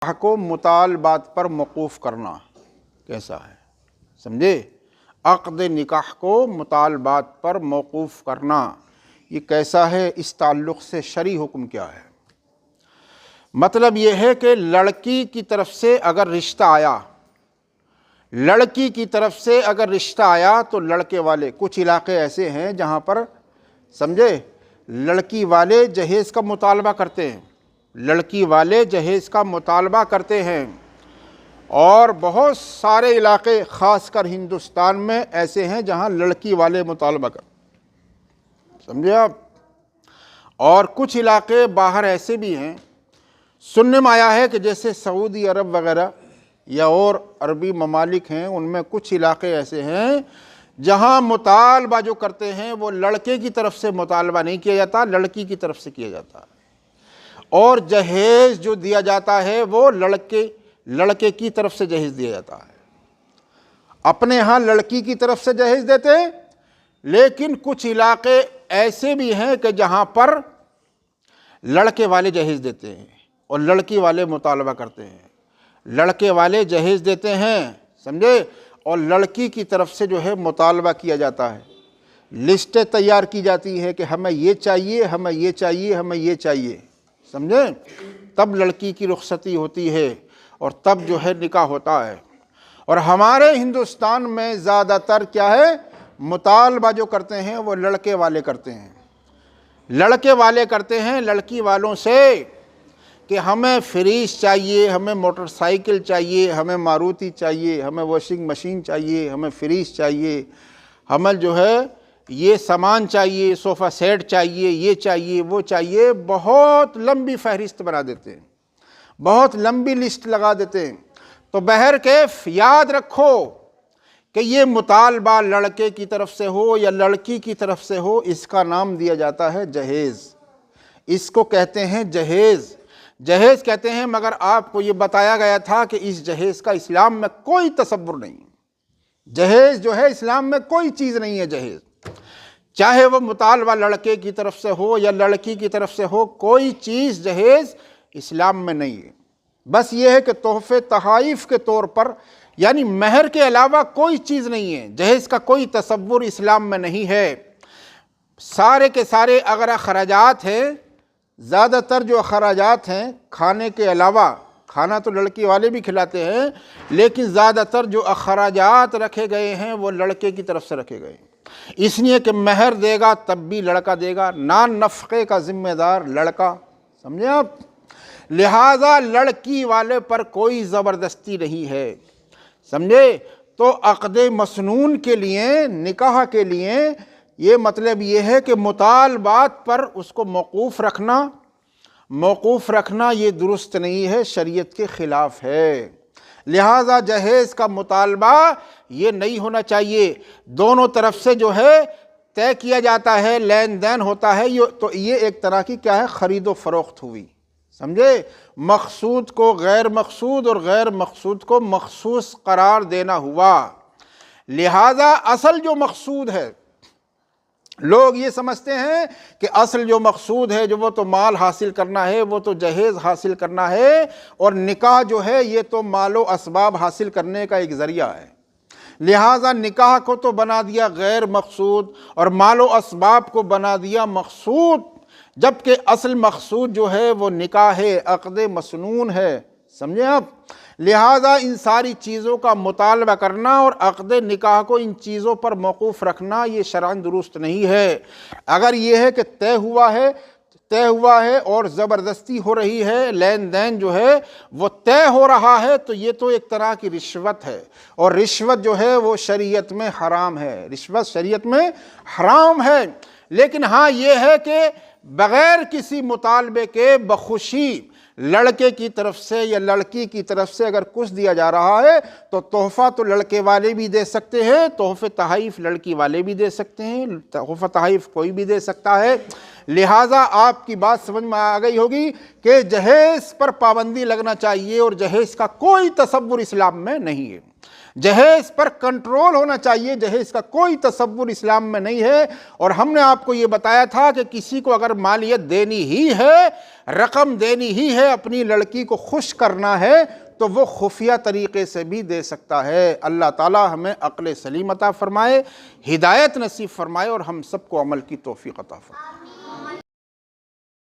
کو مطالبات پر موقوف کرنا کیسا ہے؟ سمجھے؟ عقد نکاح کو مطالبات پر موقوف کرنا یہ کیسا ہے؟ اس تعلق سے شرعی حکم کیا ہے؟ مطلب یہ ہے کہ لڑکی کی طرف سے اگر رشتہ آیا، لڑکی کی طرف سے اگر رشتہ آیا تو لڑکے والے، کچھ علاقے ایسے ہیں جہاں پر سمجھے لڑکی والے جہیز کا مطالبہ کرتے ہیں، لڑکی والے جہیز کا مطالبہ کرتے ہیں، اور بہت سارے علاقے خاص کر ہندوستان میں ایسے ہیں جہاں لڑکی والے مطالبہ کرتے، سمجھے آپ؟ اور کچھ علاقے باہر ایسے بھی ہیں، سننے میں آیا ہے کہ جیسے سعودی عرب وغیرہ یا اور عربی ممالک ہیں، ان میں کچھ علاقے ایسے ہیں جہاں مطالبہ جو کرتے ہیں وہ لڑکے کی طرف سے مطالبہ نہیں کیا جاتا، لڑکی کی طرف سے کیا جاتا ہے، اور جہیز جو دیا جاتا ہے وہ لڑکے کی طرف سے جہیز دیا جاتا ہے۔ اپنے ہاں لڑکی کی طرف سے جہیز دیتے ہیں، لیکن کچھ علاقے ایسے بھی ہیں کہ جہاں پر لڑکے والے جہیز دیتے ہیں اور لڑکی والے مطالبہ کرتے ہیں، لڑکے والے جہیز دیتے ہیں، سمجھے، اور لڑکی کی طرف سے جو ہے مطالبہ کیا جاتا ہے، لسٹیں تیار کی جاتی ہے کہ ہمیں یہ چاہیے، ہمیں یہ چاہیے، ہمیں یہ چاہیے، سمجھے، تب لڑکی کی رخصتی ہوتی ہے اور تب جو ہے نکاح ہوتا ہے۔ اور ہمارے ہندوستان میں زیادہ تر کیا ہے؟ مطالبہ جو کرتے ہیں وہ لڑکے والے کرتے ہیں، لڑکے والے کرتے ہیں لڑکی والوں سے کہ ہمیں فریج چاہیے، ہمیں موٹر سائیکل چاہیے، ہمیں ماروتی چاہیے، ہمیں واشنگ مشین چاہیے، ہمیں فریج چاہیے، ہمیں جو ہے یہ سامان چاہیے، صوفہ سیٹ چاہیے، یہ چاہیے، وہ چاہیے، بہت لمبی فہرست بنا دیتے ہیں، بہت لمبی لسٹ لگا دیتے ہیں۔ تو بہرکیف یاد رکھو کہ یہ مطالبہ لڑکے کی طرف سے ہو یا لڑکی کی طرف سے ہو، اس کا نام دیا جاتا ہے جہیز، اس کو کہتے ہیں جہیز، جہیز کہتے ہیں۔ مگر آپ کو یہ بتایا گیا تھا کہ اس جہیز کا اسلام میں کوئی تصور نہیں، جہیز جو ہے اسلام میں کوئی چیز نہیں ہے جہیز، چاہے وہ مطالبہ لڑکے کی طرف سے ہو یا لڑکی کی طرف سے ہو، کوئی چیز جہیز اسلام میں نہیں ہے۔ بس یہ ہے کہ تحفے تحائف کے طور پر، یعنی مہر کے علاوہ کوئی چیز نہیں ہے، جہیز کا کوئی تصور اسلام میں نہیں ہے۔ سارے کے سارے اگر اخراجات ہیں، زیادہ تر جو اخراجات ہیں کھانے کے علاوہ، کھانا تو لڑکی والے بھی کھلاتے ہیں، لیکن زیادہ تر جو اخراجات رکھے گئے ہیں وہ لڑکے کی طرف سے رکھے گئے ہیں، اس لیے کہ مہر دے گا تب بھی لڑکا دے گا، نان نفقے کا ذمہ دار لڑکا، سمجھے آپ؟ لہٰذا لڑکی والے پر کوئی زبردستی نہیں ہے، سمجھے؟ تو عقد مسنون کے لیے، نکاح کے لیے یہ مطلب یہ ہے کہ مطالبات پر اس کو موقوف رکھنا یہ درست نہیں ہے، شریعت کے خلاف ہے۔ لہٰذا جہیز کا مطالبہ یہ نہیں ہونا چاہیے، دونوں طرف سے جو ہے طے کیا جاتا ہے، لین دین ہوتا ہے، تو یہ ایک طرح کی کیا ہے؟ خرید و فروخت ہوئی، سمجھے؟ مقصود کو غیر مقصود اور غیر مقصود کو مخصوص قرار دینا ہوا۔ لہٰذا اصل جو مقصود ہے، لوگ یہ سمجھتے ہیں کہ اصل جو مقصود ہے جو وہ تو مال حاصل کرنا ہے، وہ تو جہیز حاصل کرنا ہے، اور نکاح جو ہے یہ تو مال و اسباب حاصل کرنے کا ایک ذریعہ ہے۔ لہٰذا نکاح کو تو بنا دیا غیر مقصود اور مال و اسباب کو بنا دیا مقصود، جبکہ اصل مقصود جو ہے وہ نکاح ہے، عقد مسنون ہے، سمجھیں آپ؟ لہٰذا ان ساری چیزوں کا مطالبہ کرنا اور عقد نکاح کو ان چیزوں پر موقوف رکھنا یہ شرعاً درست نہیں ہے۔ اگر یہ ہے کہ طے ہوا ہے اور زبردستی ہو رہی ہے، لین دین جو ہے وہ طے ہو رہا ہے، تو یہ تو ایک طرح کی رشوت ہے، اور رشوت جو ہے وہ شریعت میں حرام ہے، رشوت شریعت میں حرام ہے۔ لیکن ہاں یہ ہے کہ بغیر کسی مطالبے کے بخوشی لڑکے کی طرف سے یا لڑکی کی طرف سے اگر کچھ دیا جا رہا ہے تو تحفہ تو لڑکے والے بھی دے سکتے ہیں، تحفے تحائف لڑکی والے بھی دے سکتے ہیں، تحفہ تحائف کوئی بھی دے سکتا ہے۔ لہٰذا آپ کی بات سمجھ میں آ گئی ہوگی کہ جہیز پر پابندی لگنا چاہیے، اور جہیز کا کوئی تصور اسلام میں نہیں ہے۔ جہیز پر کنٹرول ہونا چاہیے، جہیز کا کوئی تصور اسلام میں نہیں ہے۔ اور ہم نے آپ کو یہ بتایا تھا کہ کسی کو اگر مالیت دینی ہی ہے، رقم دینی ہی ہے، اپنی لڑکی کو خوش کرنا ہے تو وہ خفیہ طریقے سے بھی دے سکتا ہے۔ اللہ تعالی ہمیں عقل سلیم عطا فرمائے، ہدایت نصیب فرمائے اور ہم سب کو عمل کی توفیق عطا فرمائے۔